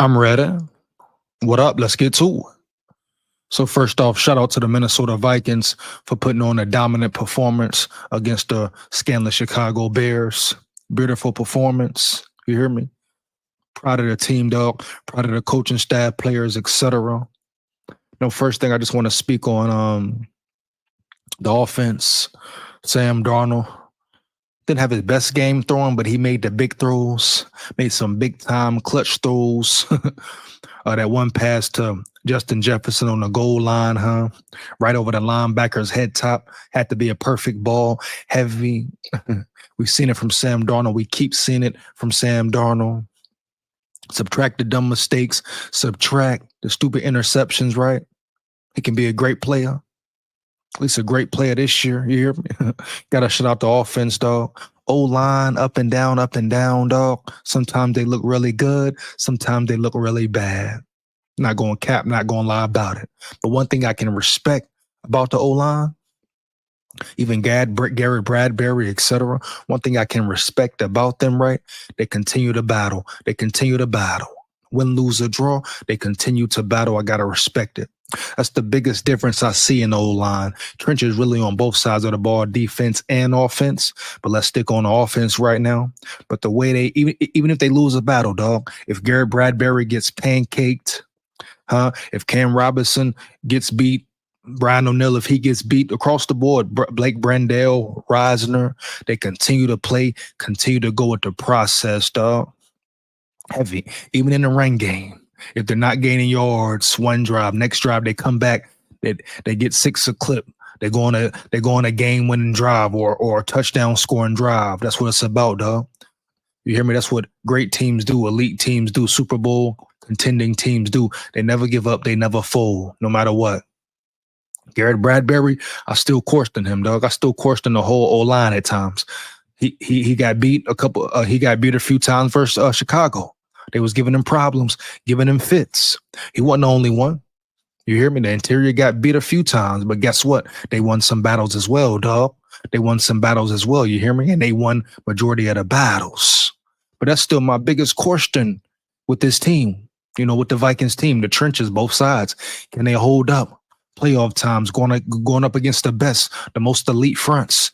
I'm ready. What up? Let's get to it. So first off, shout out to the Minnesota Vikings for putting on a dominant performance against the scanless Chicago Bears. Beautiful performance. You hear me? Proud of the team, dog. Proud of the coaching staff, players, etc. No, first thing I just want to speak on the offense. Sam Darnold didn't have his best game throwing, but he made the big throws, made some big time clutch throws. That one pass to Justin Jefferson on the goal line, right over the linebacker's head top, had to be a perfect ball, heavy. We've seen it from Sam Darnold. We keep seeing it from Sam Darnold. Subtract the dumb mistakes, subtract the stupid interceptions, right? He can be a great player. At least a great player this year. You hear me? Got to shut out the offense, dog. O-line, up and down, dog. Sometimes they look really good. Sometimes they look really bad. Not going to cap, not going to lie about it. But one thing I can respect about the O-line, even Gary Bradbury, etc. One thing I can respect about them, right? They continue to battle. They continue to battle. Win, lose, or draw, they continue to battle. I got to respect it. That's the biggest difference I see in the O-line. Trench is really on both sides of the ball, defense and offense. But let's stick on the offense right now. But the way they, even if they lose a battle, dog, if Garrett Bradbury gets pancaked, if Cam Robinson gets beat, Brian O'Neill, if he gets beat across the board, Blake Brandell, Reisner, they continue to play, continue to go with the process, dog. Heavy, even in the run game. If they're not gaining yards, one drive, next drive they come back, they get 6 a clip. They go on a game-winning drive or a touchdown scoring drive. That's what it's about, dog. You hear me? That's what great teams do, elite teams do, Super Bowl contending teams do. They never give up, they never fold, no matter what. Garrett Bradbury, I still question him, dog. I still question the whole O-line at times. He got beat a few times versus Chicago. They was giving him problems, giving him fits. He wasn't the only one. You hear me? The interior got beat a few times, but guess what? They won some battles as well, dog. They won some battles as well. You hear me? And they won majority of the battles. But that's still my biggest question with this team. You know, with the Vikings team, the trenches, both sides. Can they hold up? Playoff times, going up against the best, the most elite fronts.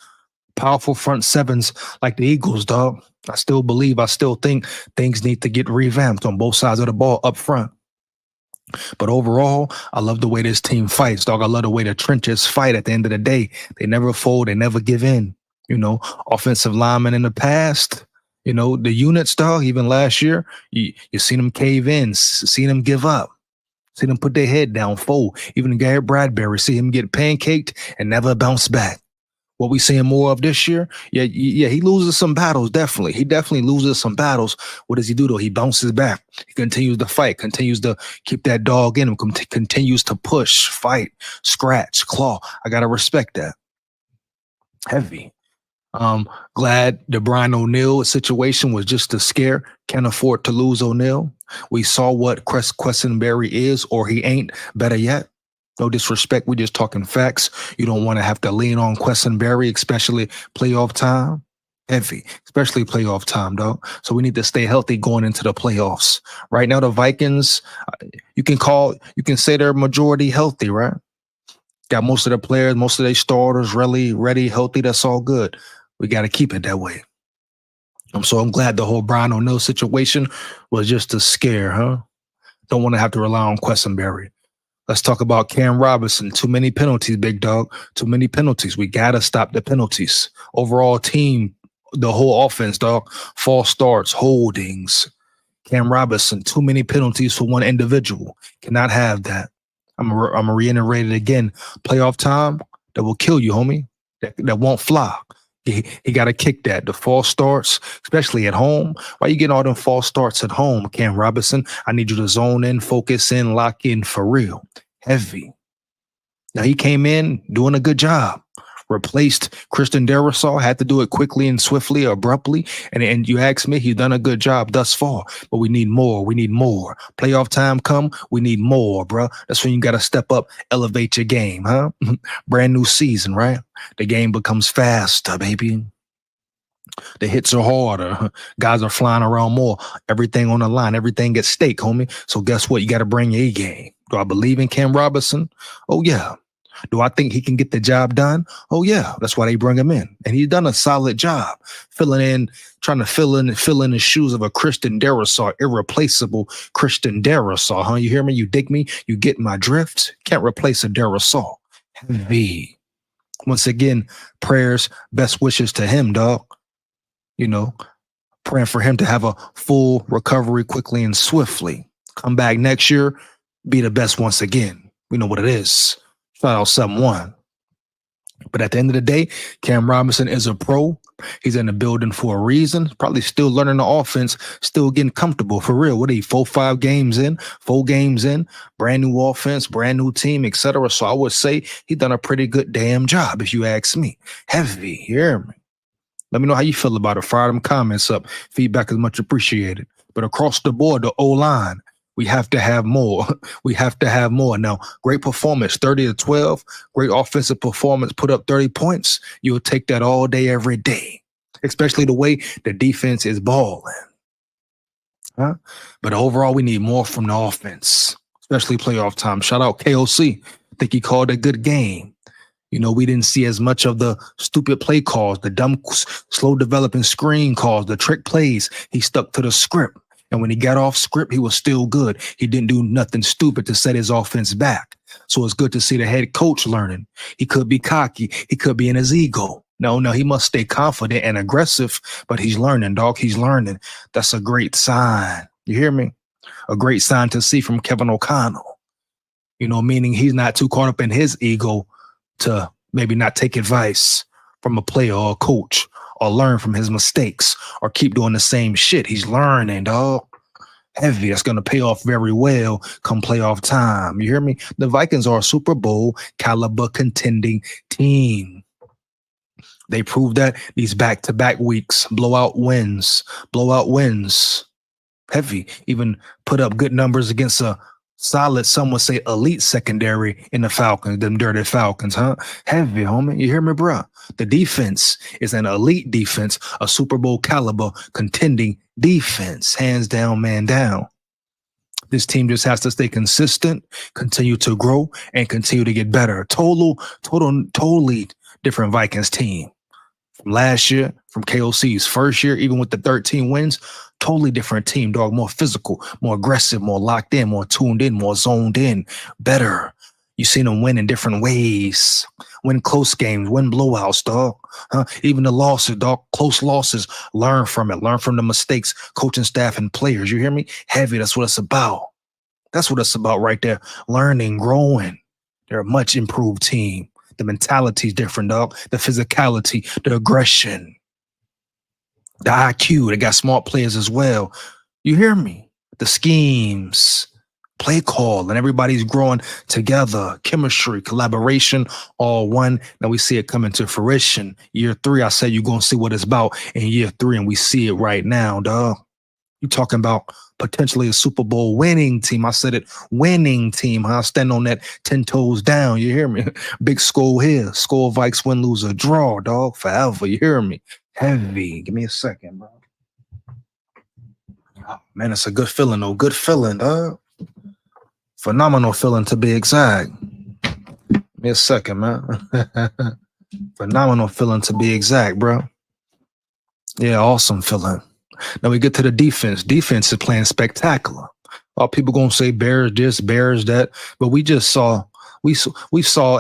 Powerful front sevens like the Eagles, dog. I still think things need to get revamped on both sides of the ball up front. But overall, I love the way this team fights, dog. I love the way the trenches fight at the end of the day. They never fold. They never give in. You know, offensive linemen in the past, you know, the units, dog, even last year, you seen them cave in, seen them give up. See them put their head down, fold. Even Garrett Bradbury, see him get pancaked and never bounce back. What we seeing more of this year? Yeah, he loses some battles, definitely. He definitely loses some battles. What does he do, though? He bounces back. He continues to fight, continues to keep that dog in him, continues to push, fight, scratch, claw. I got to respect that. Heavy. Glad the Brian O'Neill situation was just a scare. Can't afford to lose O'Neill. We saw what Quessenberry is, or he ain't. Better yet, no disrespect, we're just talking facts. You don't want to have to lean on Quessenberry, especially playoff time. Heavy, especially playoff time, dog. So we need to stay healthy going into the playoffs. Right now, the Vikings, you can say they're majority healthy, right? Got most of the players, most of their starters really ready, healthy. That's all good. We got to keep it that way. So I'm glad the whole Brian O'Neill situation was just a scare, Don't want to have to rely on Quessenberry. Let's talk about Cam Robinson. Too many penalties, big dog. Too many penalties. We got to stop the penalties. Overall team, the whole offense, dog. False starts, holdings. Cam Robinson, too many penalties for one individual. Cannot have that. I'm going to reiterate it again. Playoff time, that will kill you, homie. That won't fly. He got to kick that. The false starts, especially at home. Why you getting all them false starts at home, Cam Robinson? I need you to zone in, focus in, lock in for real. Heavy. Now, he came in doing a good job. Replaced Christian Darrisaw, had to do it quickly and swiftly, abruptly. And you ask me, he's done a good job thus far. But we need more. We need more. Playoff time come, we need more, bro. That's when you got to step up, elevate your game, Brand new season, right? The game becomes faster, baby. The hits are harder. Guys are flying around more. Everything on the line. Everything at stake, homie. So guess what? You got to bring your A game. Do I believe in Cam Robinson? Oh, yeah. Do I think he can get the job done? Oh, yeah. That's why they bring him in. And he's done a solid job trying to fill in the shoes of a Christian Darrisaw, irreplaceable Christian Darrisaw. Huh? You hear me? You dig me? You get my drift? Can't replace a Darrisaw. Heavy. Once again, prayers, best wishes to him, dog. You know, praying for him to have a full recovery quickly and swiftly. Come back next year, be the best once again. We know what it is. Shout out 7-1. But at the end of the day, Cam Robinson is a pro. He's in the building for a reason. Probably still learning the offense, still getting comfortable. For real, what are you, 4 games in, brand new offense, brand new team, etc. So I would say he's done a pretty good damn job, if you ask me. Heavy, you hear me? Let me know how you feel about it. Fire them comments up. Feedback is much appreciated. But across the board, the O-line, we have to have more. We have to have more. Now, great performance, 30-12, great offensive performance, put up 30 points. You'll take that all day, every day, especially the way the defense is balling. Huh? But overall, we need more from the offense, especially playoff time. Shout out KOC. I think he called a good game. You know, we didn't see as much of the stupid play calls, the dumb, slow developing screen calls, the trick plays. He stuck to the script. And when he got off script, he was still good. He didn't do nothing stupid to set his offense back. So it's good to see the head coach learning. He could be cocky. He could be in his ego. No, he must stay confident and aggressive, but he's learning, dog. He's learning. That's a great sign. You hear me? A great sign to see from Kevin O'Connell. You know, meaning he's not too caught up in his ego to maybe not take advice from a player or a coach, or learn from his mistakes, or keep doing the same shit. He's learning, dog. Heavy. That's going to pay off very well come playoff time. You hear me? The Vikings are a Super Bowl caliber contending team. They proved that these back-to-back weeks. Blowout wins. Heavy. Even put up good numbers against a solid, some would say elite secondary in the Falcons, them dirty Falcons, huh? Heavy, homie. You hear me, bro? The defense is an elite defense, a Super Bowl caliber contending defense, hands down, man down. This team just has to stay consistent, continue to grow, and continue to get better. Totally different Vikings team. From last year, from KOC's first year, even with the 13 wins, totally different team, dog. More physical, more aggressive, more locked in, more tuned in, more zoned in, better. You seen them win in different ways. Win close games, win blowouts, dog. Even the losses, dog. Close losses. Learn from it. Learn from the mistakes. Coaching staff and players. You hear me? Heavy. That's what it's about. That's what it's about right there. Learning, growing. They're a much improved team. The mentality is different, dog. The physicality, the aggression, the IQ. They got smart players as well. You hear me? The schemes, play call, and everybody's growing together. Chemistry, collaboration, all one. Now we see it coming to fruition. Year 3, I said you're going to see what it's about in year 3, and we see it right now, dog. You talking about potentially a Super Bowl winning team. I said it, winning team. Huh? Stand on that 10 toes down. You hear me? Big SKOL here. SKOL, Vikes, win, lose, or draw, dog. Forever. You hear me? Heavy. Give me a second, bro. Oh, man, it's a good feeling, though. Good feeling, dog. Phenomenal feeling to be exact. Give me a second, man. Phenomenal feeling to be exact, bro. Yeah, awesome feeling. Now we get to the defense. Defense is playing spectacular. All people gonna say Bears this, Bears that, but we saw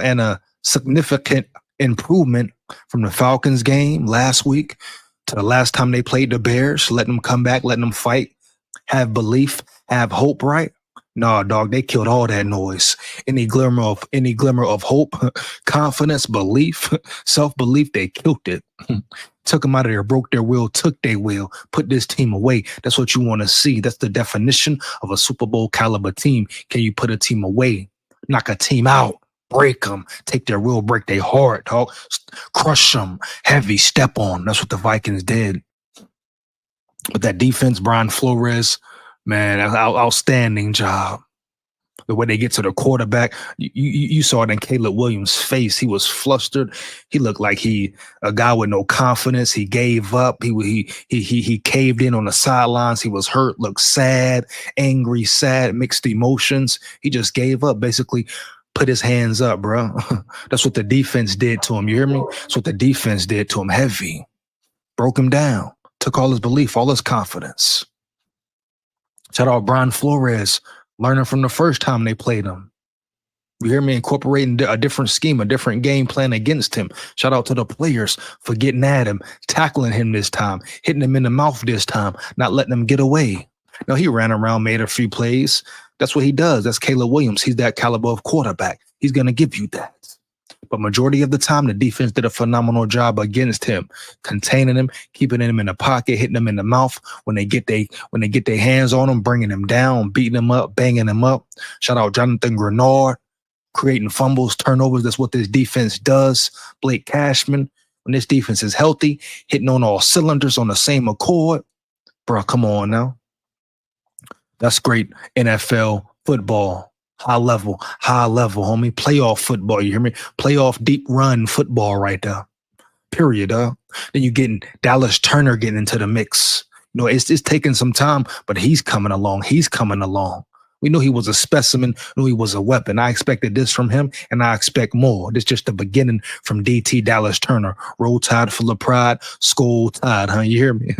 a significant improvement from the Falcons game last week to the last time they played the Bears. Letting them come back, letting them fight, have belief, have hope. Right? No, dog, they killed all that noise. Any glimmer of hope, confidence, belief, self-belief, they killed it. Took them out of there, broke their will, took their will, put this team away. That's what you want to see. That's the definition of a Super Bowl caliber team. Can you put a team away, knock a team out, break them, take their will, break their heart, dog, crush them, heavy, step on. That's what the Vikings did. But that defense, Brian Flores, man, outstanding job. The way they get to the quarterback, you saw it in Caleb Williams' face. He was flustered. He looked like a guy with no confidence. He gave up. He caved in on the sidelines. He was hurt, looked sad, angry, sad, mixed emotions. He just gave up, basically put his hands up, bro. That's what the defense did to him. You hear me? That's what the defense did to him. Heavy. Broke him down. Took all his belief, all his confidence. Shout out Brian Flores, learning from the first time they played him. You hear me? Incorporating a different scheme, a different game plan against him. Shout out to the players for getting at him, tackling him this time, hitting him in the mouth this time, not letting him get away. No, he ran around, made a few plays. That's what he does. That's Caleb Williams. He's that caliber of quarterback. He's going to give you that. But majority of the time, the defense did a phenomenal job against him, containing him, keeping him in the pocket, hitting him in the mouth when they get their hands on him, bringing him down, beating him up, banging him up. Shout out Jonathan Grenard, creating fumbles, turnovers. That's what this defense does. Blake Cashman, when this defense is healthy, hitting on all cylinders on the same accord. Bro, come on now. That's great NFL football. High level, homie. Playoff football, you hear me? Playoff deep run football right there. Period, Then you getting Dallas Turner getting into the mix. You know, it's taking some time, but he's coming along. We knew he was a specimen, knew he was a weapon. I expected this from him, and I expect more. This is just the beginning from DT Dallas Turner. Roll Tide full of pride, SKOL Tide, huh? You hear me?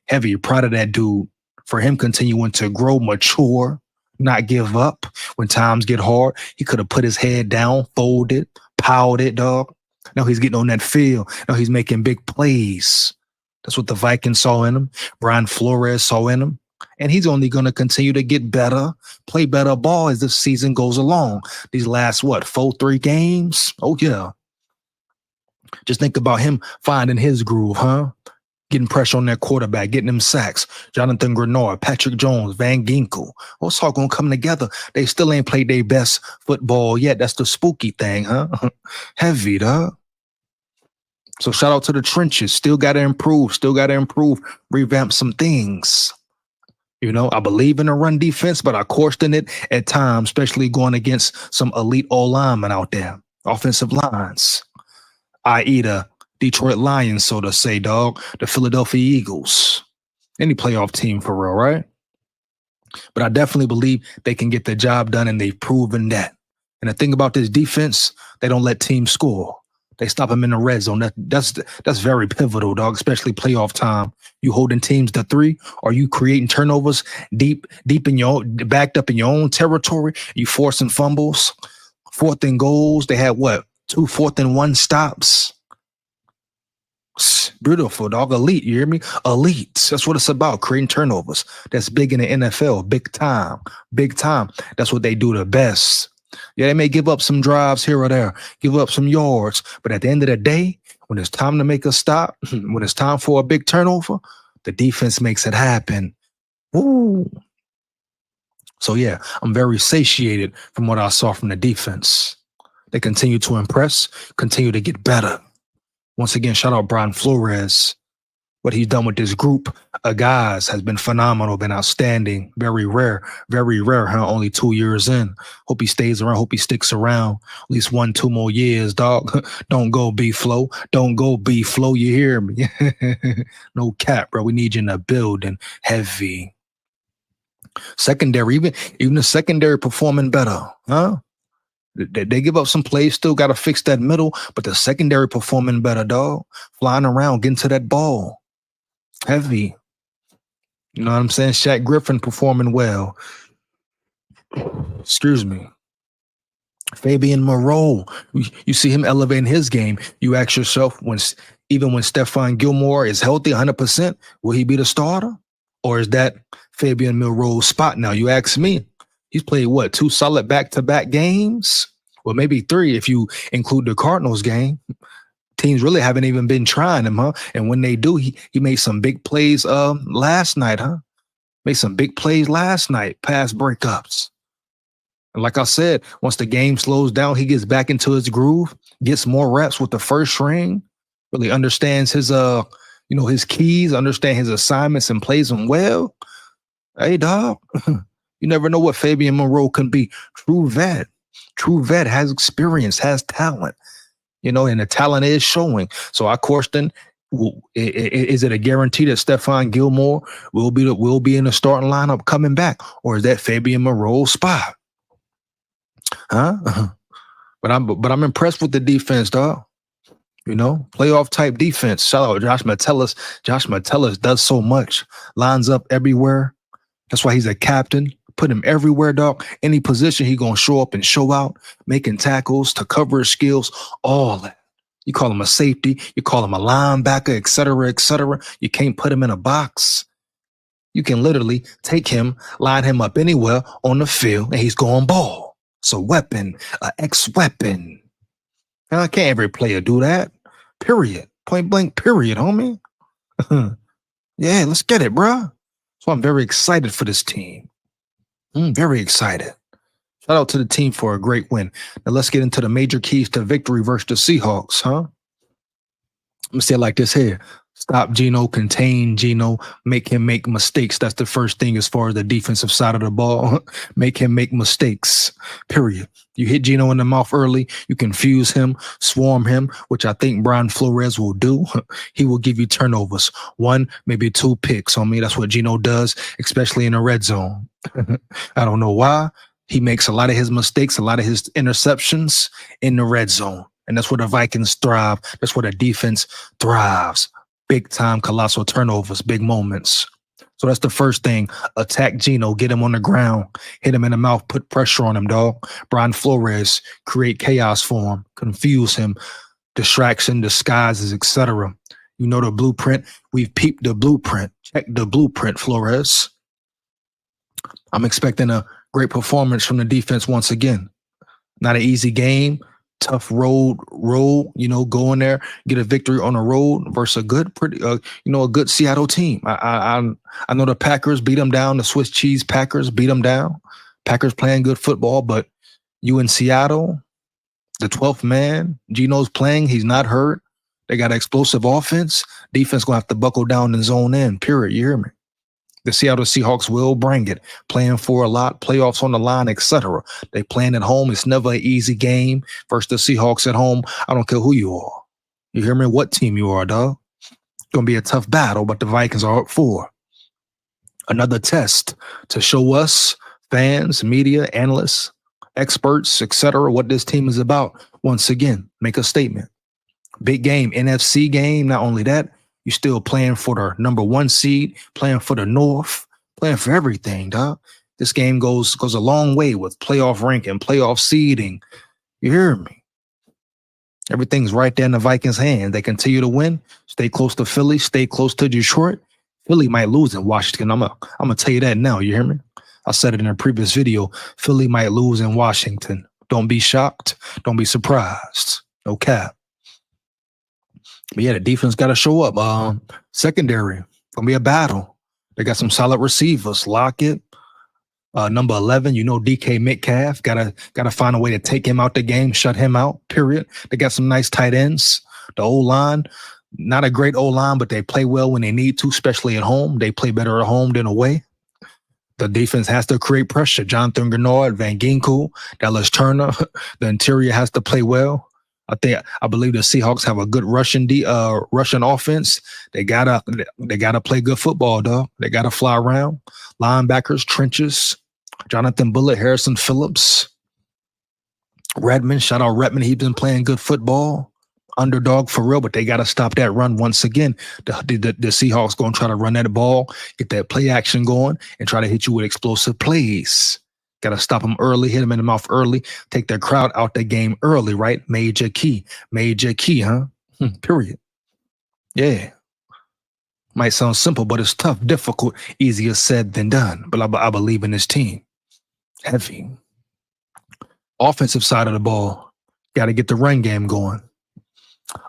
Heavy, proud of that dude. For him continuing to grow, mature, not give up when times get hard. He could have put his head down, folded, powed, dog. Now he's getting on that field. Now he's making big plays. That's what the Vikings saw in him. Brian Flores saw in him. And he's only going to continue to get better, play better ball as the season goes along. These last, 3 games? Oh, yeah. Just think about him finding his groove, huh? Getting pressure on that quarterback, getting them sacks. Jonathan Grenard, Patrick Jones, Van Ginkel. What's all going to come together? They still ain't played their best football yet. That's the spooky thing, huh? Heavy, dog. So shout out to the trenches. Still got to improve, revamp some things. You know, I believe in a run defense, but I question it at times, especially going against some elite O-linemen out there, offensive lines, i.e. the Detroit Lions, so to say, dog, the Philadelphia Eagles, any playoff team for real, right? But I definitely believe they can get the job done, and they've proven that. And the thing about this defense, they don't let teams score. They stop them in the red zone. That's very pivotal, dog, especially playoff time. You holding teams to 3, or you creating turnovers deep in your own, backed up in your own territory. You forcing fumbles, 4th and goals. They had 2 4th and 1 stops. Beautiful, dog. Elite, you hear me? Elite. That's what it's about, creating turnovers. That's big in the NFL. Big time. That's what they do the best. Yeah, they may give up some drives here or there, give up some yards, but at the end of the day, when it's time to make a stop, when it's time for a big turnover, the defense makes it happen. Woo. So yeah, I'm very satiated from what I saw from the defense. They continue to impress, continue to get better. Once again, shout out Brian Flores. What he's done with this group of guys has been phenomenal, been outstanding. Very rare, huh? Only 2 years in. Hope he stays around, hope he sticks around at least 1-2 more years, dog. Don't go B-Flow. Don't go B-Flow, you hear me? No cap, bro. We need you in the building. Heavy. Secondary, even the secondary performing better, huh? They give up some plays, still got to fix that middle, but the secondary performing better, dog. Flying around, getting to that ball. Heavy. You know what I'm saying? Shaq Griffin performing well. Excuse me. Fabian Moreau. You see him elevating his game. You ask yourself, even when Stephon Gilmore is healthy 100%, will he be the starter? Or is that Fabian Moreau's spot now? You ask me. He's played 2 solid back-to-back games? Well, maybe 3 if you include the Cardinals game. Teams really haven't even been trying him, huh? And when they do, he made some big plays last night, huh? Made some big plays last night, pass breakups. And like I said, once the game slows down, he gets back into his groove, gets more reps with the first string, really understands his his keys, understand his assignments and plays them well. Hey, dog. You never know what Fabian Moreau can be. True vet. True vet, has experience, has talent, and the talent is showing. So I question, is it a guarantee that Stephon Gilmore will be in the starting lineup coming back, or is that Fabian Moreau's spot? Huh? But I'm impressed with the defense, dog. Playoff type defense. Shout out Josh Metellus. Josh Metellus does so much, lines up everywhere. That's why he's a captain. Put him everywhere, dog. Any position, he gonna show up and show out, making tackles to cover his skills, all that. You call him a safety, you call him a linebacker, et cetera, et cetera. You can't put him in a box. You can literally take him, line him up anywhere on the field, and he's going ball. It's a weapon, an ex-weapon. Now, can't every player do that? Period. Point blank, period, homie. Yeah, let's get it, bro. So I'm very excited for this team. Very excited. Shout out to the team for a great win. Now let's get into the major keys to victory versus the Seahawks, huh? Let me say it like this here. Stop Geno, contain Geno, make him make mistakes. That's the first thing as far as the defensive side of the ball. Make him make mistakes, period. You hit Geno in the mouth early, you confuse him, swarm him, which I think Brian Flores will do. He will give you turnovers. 1, maybe 2 picks on me. That's what Geno does, especially in the red zone. I don't know why. He makes a lot of his mistakes, a lot of his interceptions in the red zone. And that's where the Vikings thrive. That's where the defense thrives. Big time, colossal turnovers, big moments. So that's the first thing. Attack Geno, get him on the ground, hit him in the mouth, put pressure on him, dog. Brian Flores, create chaos for him, confuse him, distraction, disguises, etc. You know the blueprint. We've peeped the blueprint. Check the blueprint, Flores. I'm expecting a great performance from the defense once again. Not an easy game. Tough road, go in there, get a victory on the road versus a good, a good Seattle team. I know the Packers beat them down. The Swiss cheese Packers beat them down. Packers playing good football, but you in Seattle, the 12th man, Geno's playing. He's not hurt. They got an explosive offense. Defense gonna have to buckle down and zone in. Period. You hear me? The Seattle Seahawks will bring it, playing for a lot, playoffs on the line, etc. They playing at home. It's never an easy game versus the Seahawks at home. I don't care who you are. You hear me? What team you are, dog. It's going to be a tough battle, but the Vikings are up for another test to show us, fans, media, analysts, experts, etc., what this team is about. Once again, make a statement. Big game, NFC game. Not only that, you still playing for the number 1 seed, playing for the North, playing for everything, dog. This game goes a long way with playoff ranking, playoff seeding. You hear me? Everything's right there in the Vikings' hand. They continue to win, stay close to Philly, stay close to Detroit. Philly might lose in Washington. I'm gonna tell you that now. You hear me? I said it in a previous video. Philly might lose in Washington. Don't be shocked. Don't be surprised. No cap. But yeah, the defense got to show up. Secondary, gonna be a battle. They got some solid receivers. Lockett, number 11, DK Metcalf. Gotta find a way to take him out the game, shut him out. Period. They got some nice tight ends. The O-line, not a great O-line, but they play well when they need to, especially at home. They play better at home than away. The defense has to create pressure. Jonathan Grenard, Van Ginkel, Dallas Turner. The interior has to play well. I believe the Seahawks have a good Russian offense. They gotta play good football, dog. They gotta fly around. Linebackers, trenches. Jonathan Bullitt, Harrison Phillips, Redmond. Shout out Redmond. He's been playing good football. Underdog for real, but they gotta stop that run once again. The Seahawks gonna try to run that ball, get that play action going, and try to hit you with explosive plays. Got to stop them early, hit them in the mouth early, take their crowd out the game early, right? Major key, huh? Period. Yeah. Might sound simple, but it's tough, difficult, easier said than done. But I believe in this team. Heavy. Offensive side of the ball, got to get the run game going.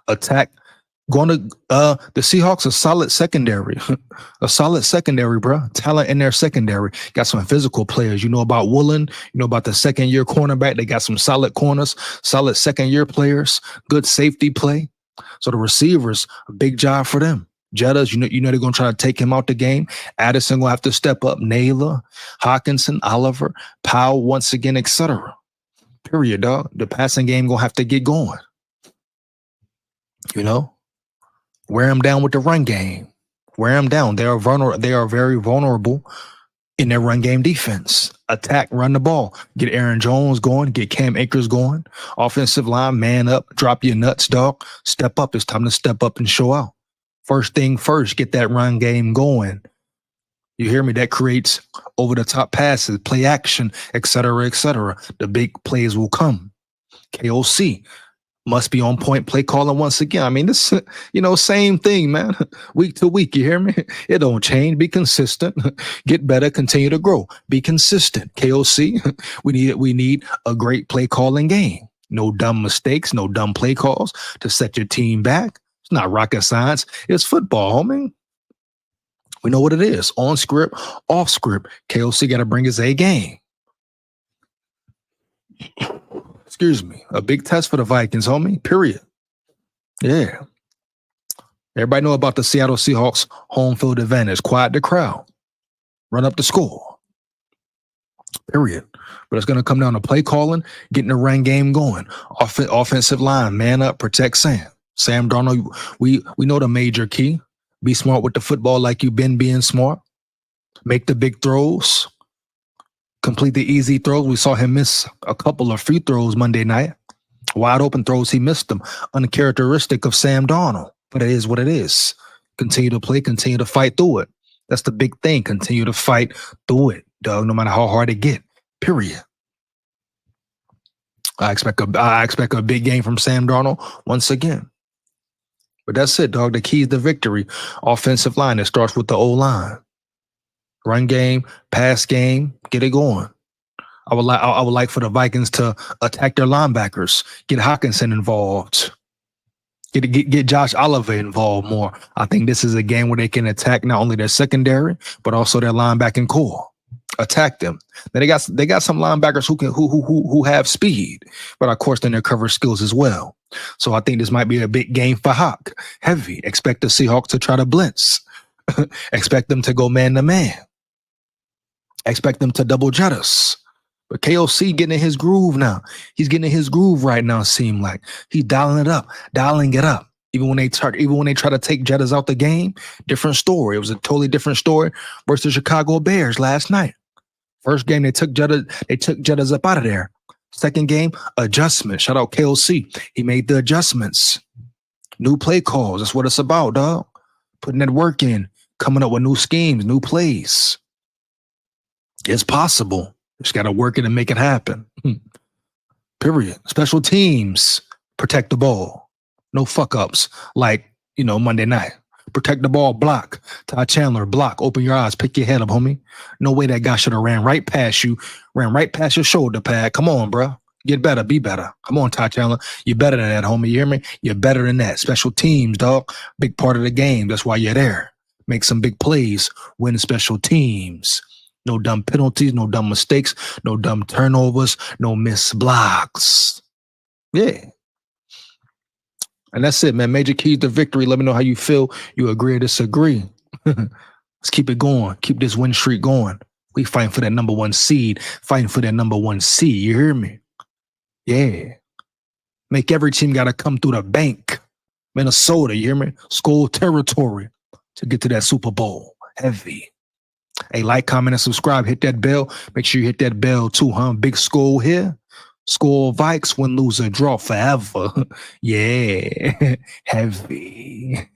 Attack. The Seahawks, a solid secondary. A solid secondary, bro. Talent in their secondary. Got some physical players. You know about Woolen. You know about the second-year cornerback. They got some solid corners, solid second-year players, good safety play. So the receivers, a big job for them. Jettas, you know they're gonna try to take him out the game. Addison gonna have to step up. Naylor, Hawkinson, Oliver, Powell once again, etc. Period, dog. The passing game gonna have to get going. You know, wear them down with the run game. Wear them down. They are vulnerable. They are very vulnerable in their run game defense. Attack, run the ball. Get Aaron Jones going. Get Cam Akers going. Offensive line, man up. Drop your nuts, dog. Step up. It's time to step up and show out. First thing first, get that run game going. You hear me? That creates over-the-top passes, play action, etc., etc. The big plays will come. KOC must be on point play calling once again. I mean, this, same thing, man. Week to week, you hear me? It don't change. Be consistent. Get better. Continue to grow. Be consistent. KOC, we need a great play calling game. No dumb mistakes, no dumb play calls to set your team back. It's not rocket science. It's football, homie. We know what it is. On script, off script. KOC got to bring his A game. Excuse me. A big test for the Vikings, homie. Period. Yeah. Everybody know about the Seattle Seahawks home field advantage. Quiet the crowd. Run up the score. Period. But it's going to come down to play calling, getting the run game going. Offensive line, man up, protect Sam. Sam Darnold, we know the major key. Be smart with the football like you've been being smart. Make the big throws. Complete the easy throws. We saw him miss a couple of free throws Monday night. Wide open throws, he missed them. Uncharacteristic of Sam Darnold. But it is what it is. Continue to play, continue to fight through it. That's the big thing. Continue to fight through it, dog, no matter how hard it get. Period. I expect a big game from Sam Darnold once again. But that's it, dog. The key is the victory. Offensive line. It starts with the O-line. Run game, pass game, get it going. I would like for the Vikings to attack their linebackers. Get Hawkinson involved. Get Josh Oliver involved more. I think this is a game where they can attack not only their secondary but also their linebacking core. Attack them. Then they got some linebackers who have speed, but of course then their cover skills as well. So I think this might be a big game for Hawk. Heavy. Expect the Seahawks to try to blitz. Expect them to go man to man. Expect them to double jet us. But KOC getting in his groove now. He's getting in his groove right now, seem like. He's dialing it up. Even when they try to take Jettas out the game, different story. It was a totally different story versus Chicago Bears last night. First game, they took Jettas up out of there. Second game, adjustment. Shout out KOC. He made the adjustments. New play calls. That's what it's about, dog. Putting that work in. Coming up with new schemes, new plays. It's possible. Just got to work it and make it happen. Period. Special teams. Protect the ball. No fuck-ups like, Monday night. Protect the ball, block. Ty Chandler, block. Open your eyes. Pick your head up, homie. No way that guy should have ran right past you. Ran right past your shoulder pad. Come on, bro. Get better. Be better. Come on, Ty Chandler. You're better than that, homie. You hear me? You're better than that. Special teams, dog. Big part of the game. That's why you're there. Make some big plays. Win special teams. No dumb penalties. No dumb mistakes. No dumb turnovers. No missed blocks. Yeah. And that's it, man. Major keys to victory. Let me know how you feel. You agree or disagree. Let's keep it going. Keep this win streak going. We fighting for that number one seed. Fighting for that number one seed. You hear me? Yeah. Make every team got to come through the bank. Minnesota, you hear me? SKOL territory to get to that Super Bowl. Heavy. Hey, like, comment, and subscribe. Hit that bell. Make sure you hit that bell too, huh? Big SKOL here. SKOL VIKES, win, lose, or draw forever. Yeah. Heavy.